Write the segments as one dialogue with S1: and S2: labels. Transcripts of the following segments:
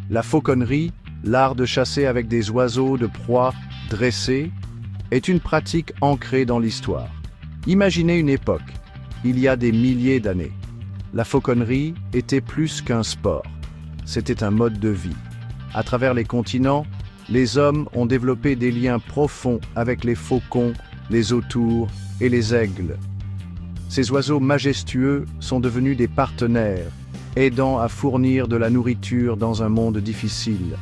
S1: La fauconnerie, l'art de chasser avec des oiseaux de proie dressés, est une pratique ancrée dans l'histoire. Imaginez une époque, il y a des milliers d'années. La fauconnerie était plus qu'un sport, c'était un mode de vie. À travers les continents, les hommes ont développé des liens profonds avec les faucons, les autours et les aigles. Ces oiseaux majestueux sont devenus des partenaires, aidant à fournir de la nourriture dans un monde difficile.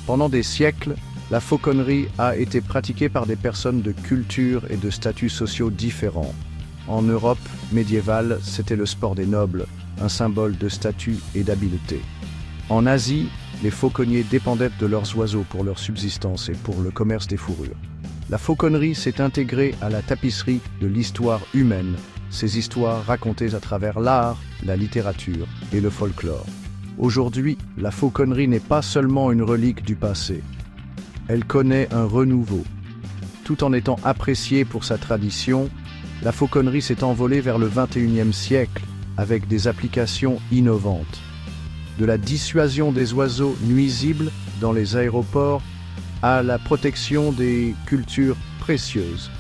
S1: Pendant des siècles, la fauconnerie a été pratiquée par des personnes de cultures et de statuts sociaux différents. En Europe médiévale, c'était le sport des nobles, un symbole de statut et d'habileté. En Asie, les fauconniers dépendaient de leurs oiseaux pour leur subsistance et pour le commerce des fourrures. La fauconnerie s'est intégrée à la tapisserie de l'histoire humaine, ces histoires racontées à travers l'art, la littérature et le folklore. Aujourd'hui, la fauconnerie n'est pas seulement une relique du passé. Elle connaît un renouveau. Tout en étant appréciée pour sa tradition, la fauconnerie s'est envolée vers le XXIe siècle avec des applications innovantes. De la dissuasion des oiseaux nuisibles dans les aéroports à la protection des cultures précieuses.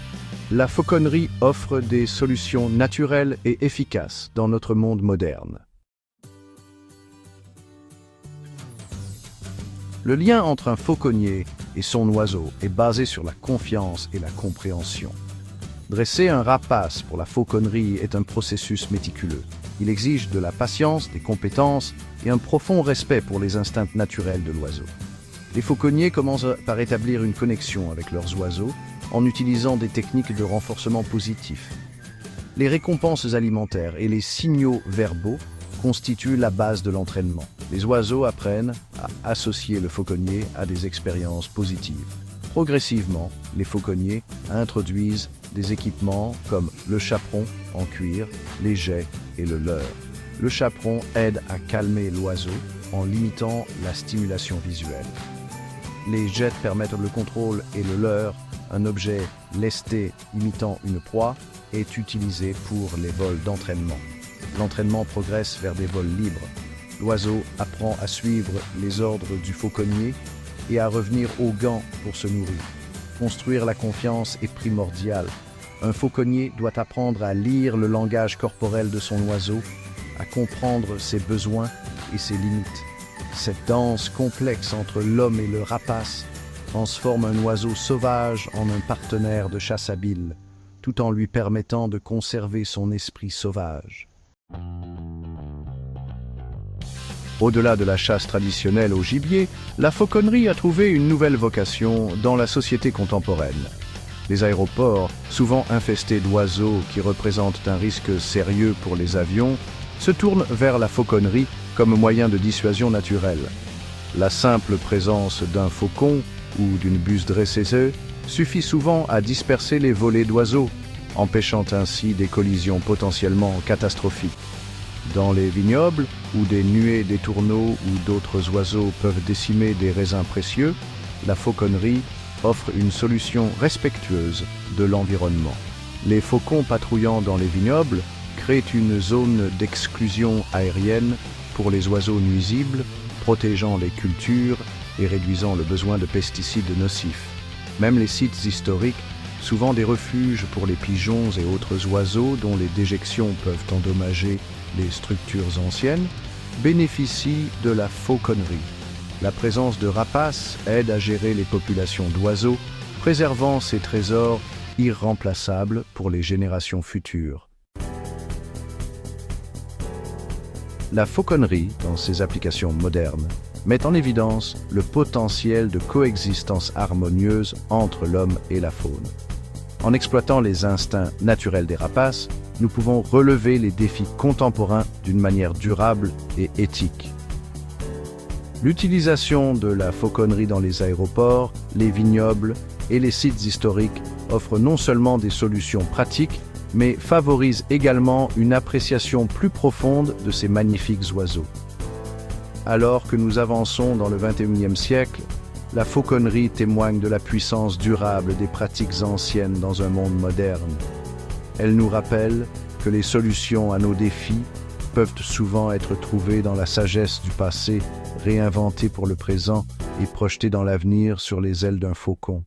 S1: La fauconnerie offre des solutions naturelles et efficaces dans notre monde moderne. Le lien entre un fauconnier et son oiseau est basé sur la confiance et la compréhension. Dresser un rapace pour la fauconnerie est un processus méticuleux. Il exige de la patience, des compétences et un profond respect pour les instincts naturels de l'oiseau. Les fauconniers commencent par établir une connexion avec leurs oiseaux en utilisant des techniques de renforcement positif. Les récompenses alimentaires et les signaux verbaux constituent la base de l'entraînement. Les oiseaux apprennent à associer le fauconnier à des expériences positives. Progressivement, les fauconniers introduisent des équipements comme le chaperon en cuir, les jets et le leurre. Le chaperon aide à calmer l'oiseau en limitant la stimulation visuelle. Les jets permettent le contrôle et le leurre, un objet lesté imitant une proie, est utilisé pour les vols d'entraînement. L'entraînement progresse vers des vols libres. L'oiseau apprend à suivre les ordres du fauconnier et à revenir aux gants pour se nourrir. Construire la confiance est primordial. Un fauconnier doit apprendre à lire le langage corporel de son oiseau, à comprendre ses besoins et ses limites. Cette danse complexe entre l'homme et le rapace transforme un oiseau sauvage en un partenaire de chasse habile, tout en lui permettant de conserver son esprit sauvage. Au-delà de la chasse traditionnelle au gibier, la fauconnerie a trouvé une nouvelle vocation dans la société contemporaine. Les aéroports, souvent infestés d'oiseaux qui représentent un risque sérieux pour les avions, se tournent vers la fauconnerie comme moyen de dissuasion naturelle. La simple présence d'un faucon ou d'une buse dressée suffit souvent à disperser les volées d'oiseaux, empêchant ainsi des collisions potentiellement catastrophiques. Dans les vignobles, où des nuées des tourneaux ou d'autres oiseaux peuvent décimer des raisins précieux, la fauconnerie offre une solution respectueuse de l'environnement. Les faucons patrouillant dans les vignobles créent une zone d'exclusion aérienne pour les oiseaux nuisibles, protégeant les cultures et réduisant le besoin de pesticides nocifs. Même les sites historiques, souvent des refuges pour les pigeons et autres oiseaux dont les déjections peuvent endommager les structures anciennes, bénéficient de la fauconnerie. La présence de rapaces aide à gérer les populations d'oiseaux, préservant ces trésors irremplaçables pour les générations futures. La fauconnerie, dans ses applications modernes, met en évidence le potentiel de coexistence harmonieuse entre l'homme et la faune. En exploitant les instincts naturels des rapaces, nous pouvons relever les défis contemporains d'une manière durable et éthique. L'utilisation de la fauconnerie dans les aéroports, les vignobles et les sites historiques offre non seulement des solutions pratiques, mais favorise également une appréciation plus profonde de ces magnifiques oiseaux. Alors que nous avançons dans le XXIe siècle, la fauconnerie témoigne de la puissance durable des pratiques anciennes dans un monde moderne. Elle nous rappelle que les solutions à nos défis peuvent souvent être trouvées dans la sagesse du passé, réinventées pour le présent et projetées dans l'avenir sur les ailes d'un faucon.